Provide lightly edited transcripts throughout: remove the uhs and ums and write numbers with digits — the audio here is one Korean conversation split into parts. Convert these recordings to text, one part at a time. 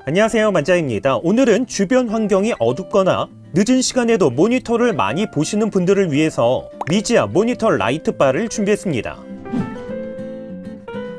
안녕하세요, 만자입니다. 오늘은 주변 환경이 어둡거나 늦은 시간에도 모니터를 많이 보시는 분들을 위해서 미지아 모니터 라이트바를 준비했습니다.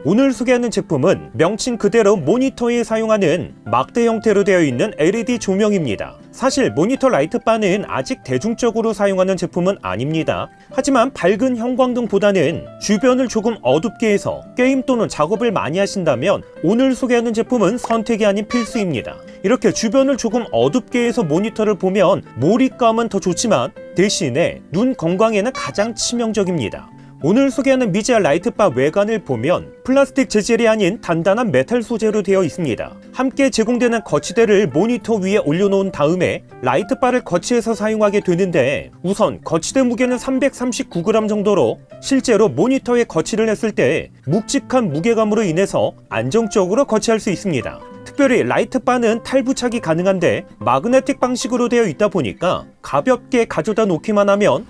오늘 소개하는 제품은 명칭 그대로 모니터에 사용하는 막대 형태로 되어 있는 LED 조명입니다. 사실 모니터 라이트바는 아직 대중적으로 사용하는 제품은 아닙니다. 하지만 밝은 형광등보다는 주변을 조금 어둡게 해서 게임 또는 작업을 많이 하신다면 오늘 소개하는 제품은 선택이 아닌 필수입니다. 이렇게 주변을 조금 어둡게 해서 모니터를 보면 몰입감은 더 좋지만 대신에 눈 건강에는 가장 치명적입니다. 오늘 소개하는 미지아 라이트바 외관을 보면 플라스틱 재질이 아닌 단단한 메탈 소재로 되어 있습니다. 함께 제공되는 거치대를 모니터 위에 올려놓은 다음에 라이트바를 거치해서 사용하게 되는데, 우선 거치대 무게는 339g 정도로 실제로 모니터에 거치를 했을 때 묵직한 무게감으로 인해서 안정적으로 거치할 수 있습니다. 특별히 라이트바는 탈부착이 가능한데 마그네틱 방식으로 되어 있다 보니까 가볍게 가져다 놓기만 하면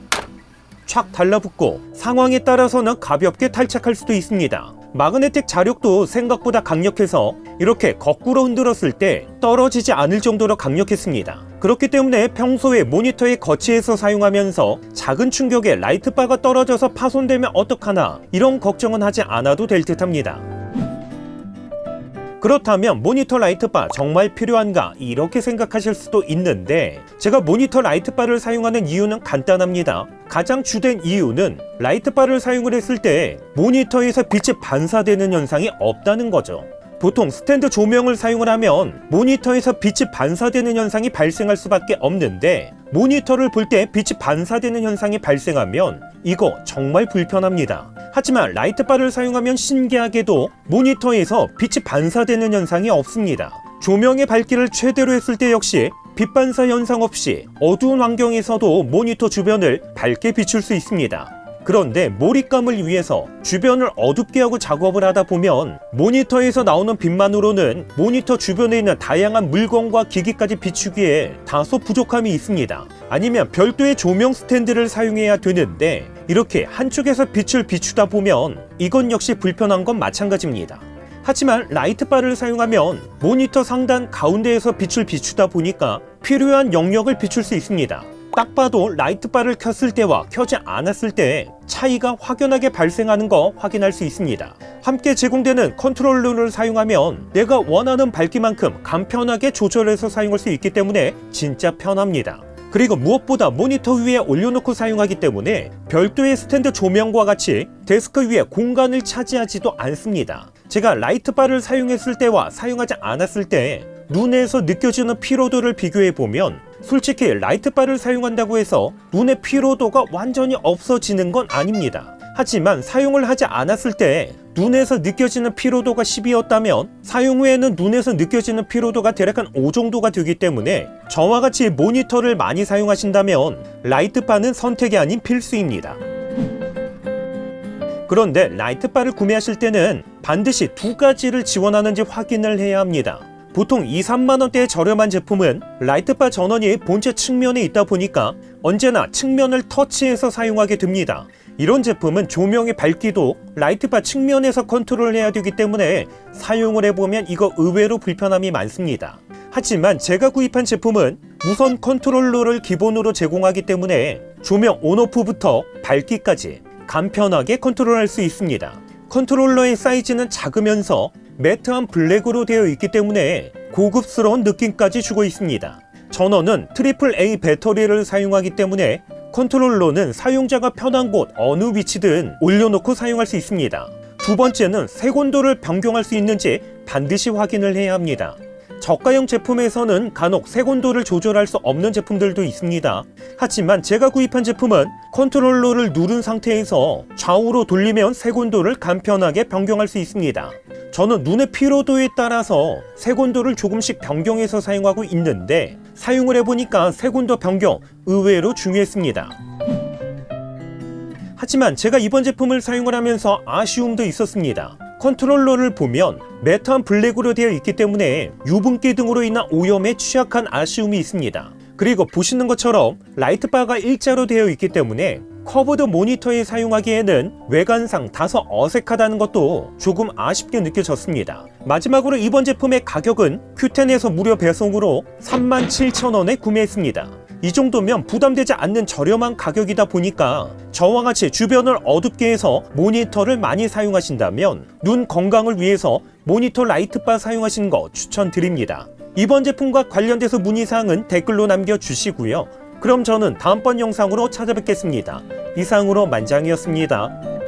착 달라붙고 상황에 따라서는 가볍게 탈착할 수도 있습니다. 마그네틱 자력도 생각보다 강력해서 이렇게 거꾸로 흔들었을 때 떨어지지 않을 정도로 강력했습니다. 그렇기 때문에 평소에 모니터에 거치해서 사용하면서 작은 충격에 라이트바가 떨어져서 파손되면 어떡하나 이런 걱정은 하지 않아도 될 듯합니다. 그렇다면 모니터 라이트바 정말 필요한가 이렇게 생각하실 수도 있는데, 제가 모니터 라이트바를 사용하는 이유는 간단합니다. 가장 주된 이유는 라이트바를 사용을 했을 때 모니터에서 빛이 반사되는 현상이 없다는 거죠. 보통 스탠드 조명을 사용을 하면 모니터에서 빛이 반사되는 현상이 발생할 수밖에 없는데, 모니터를 볼 때 빛이 반사되는 현상이 발생하면 이거 정말 불편합니다. 하지만 라이트바를 사용하면 신기하게도 모니터에서 빛이 반사되는 현상이 없습니다. 조명의 밝기를 최대로 했을 때 역시 빛 반사 현상 없이 어두운 환경에서도 모니터 주변을 밝게 비출 수 있습니다. 그런데 몰입감을 위해서 주변을 어둡게 하고 작업을 하다 보면 모니터에서 나오는 빛만으로는 모니터 주변에 있는 다양한 물건과 기기까지 비추기에 다소 부족함이 있습니다. 아니면 별도의 조명 스탠드를 사용해야 되는데 이렇게 한쪽에서 빛을 비추다 보면 이건 역시 불편한 건 마찬가지입니다. 하지만 라이트바를 사용하면 모니터 상단 가운데에서 빛을 비추다 보니까 필요한 영역을 비출 수 있습니다. 딱 봐도 라이트바를 켰을 때와 켜지 않았을 때 차이가 확연하게 발생하는 거 확인할 수 있습니다. 함께 제공되는 컨트롤러를 사용하면 내가 원하는 밝기만큼 간편하게 조절해서 사용할 수 있기 때문에 진짜 편합니다. 그리고 무엇보다 모니터 위에 올려놓고 사용하기 때문에 별도의 스탠드 조명과 같이 데스크 위에 공간을 차지하지도 않습니다. 제가 라이트바를 사용했을 때와 사용하지 않았을 때 눈에서 느껴지는 피로도를 비교해보면 솔직히 라이트바를 사용한다고 해서 눈의 피로도가 완전히 없어지는 건 아닙니다. 하지만 사용을 하지 않았을 때 눈에서 느껴지는 피로도가 10이었다면 사용 후에는 눈에서 느껴지는 피로도가 대략 한 5 정도가 되기 때문에 저와 같이 모니터를 많이 사용하신다면 라이트바는 선택이 아닌 필수입니다. 그런데 라이트바를 구매하실 때는 반드시 두 가지를 지원하는지 확인을 해야 합니다. 보통 2~3만원대의 저렴한 제품은 라이트바 전원이 본체 측면에 있다 보니까 언제나 측면을 터치해서 사용하게 됩니다. 이런 제품은 조명의 밝기도 라이트바 측면에서 컨트롤해야 되기 때문에 사용을 해보면 이거 의외로 불편함이 많습니다. 하지만 제가 구입한 제품은 무선 컨트롤러를 기본으로 제공하기 때문에 조명 온오프부터 밝기까지 간편하게 컨트롤할 수 있습니다. 컨트롤러의 사이즈는 작으면서 매트한 블랙으로 되어 있기 때문에 고급스러운 느낌까지 주고 있습니다. 전원은 AAA 배터리를 사용하기 때문에 컨트롤러는 사용자가 편한 곳 어느 위치든 올려놓고 사용할 수 있습니다. 두 번째는 색온도를 변경할 수 있는지 반드시 확인을 해야 합니다. 저가형 제품에서는 간혹 색온도를 조절할 수 없는 제품들도 있습니다. 하지만 제가 구입한 제품은 컨트롤러를 누른 상태에서 좌우로 돌리면 색온도를 간편하게 변경할 수 있습니다. 저는 눈의 피로도에 따라서 색온도를 조금씩 변경해서 사용하고 있는데 사용을 해보니까 색온도 변경 의외로 중요했습니다. 하지만 제가 이번 제품을 사용을 하면서 아쉬움도 있었습니다. 컨트롤러를 보면 매트한 블랙으로 되어 있기 때문에 유분기 등으로 인한 오염에 취약한 아쉬움이 있습니다. 그리고 보시는 것처럼 라이트바가 일자로 되어 있기 때문에 커브드 모니터에 사용하기에는 외관상 다소 어색하다는 것도 조금 아쉽게 느껴졌습니다. 마지막으로 이번 제품의 가격은 Q10에서 무료 배송으로 37,000원에 구매했습니다. 이 정도면 부담되지 않는 저렴한 가격이다 보니까 저와 같이 주변을 어둡게 해서 모니터를 많이 사용하신다면 눈 건강을 위해서 모니터 라이트바 사용하시는 거 추천드립니다. 이번 제품과 관련돼서 문의사항은 댓글로 남겨주시고요. 그럼 저는 다음번 영상으로 찾아뵙겠습니다. 이상으로 만장이었습니다.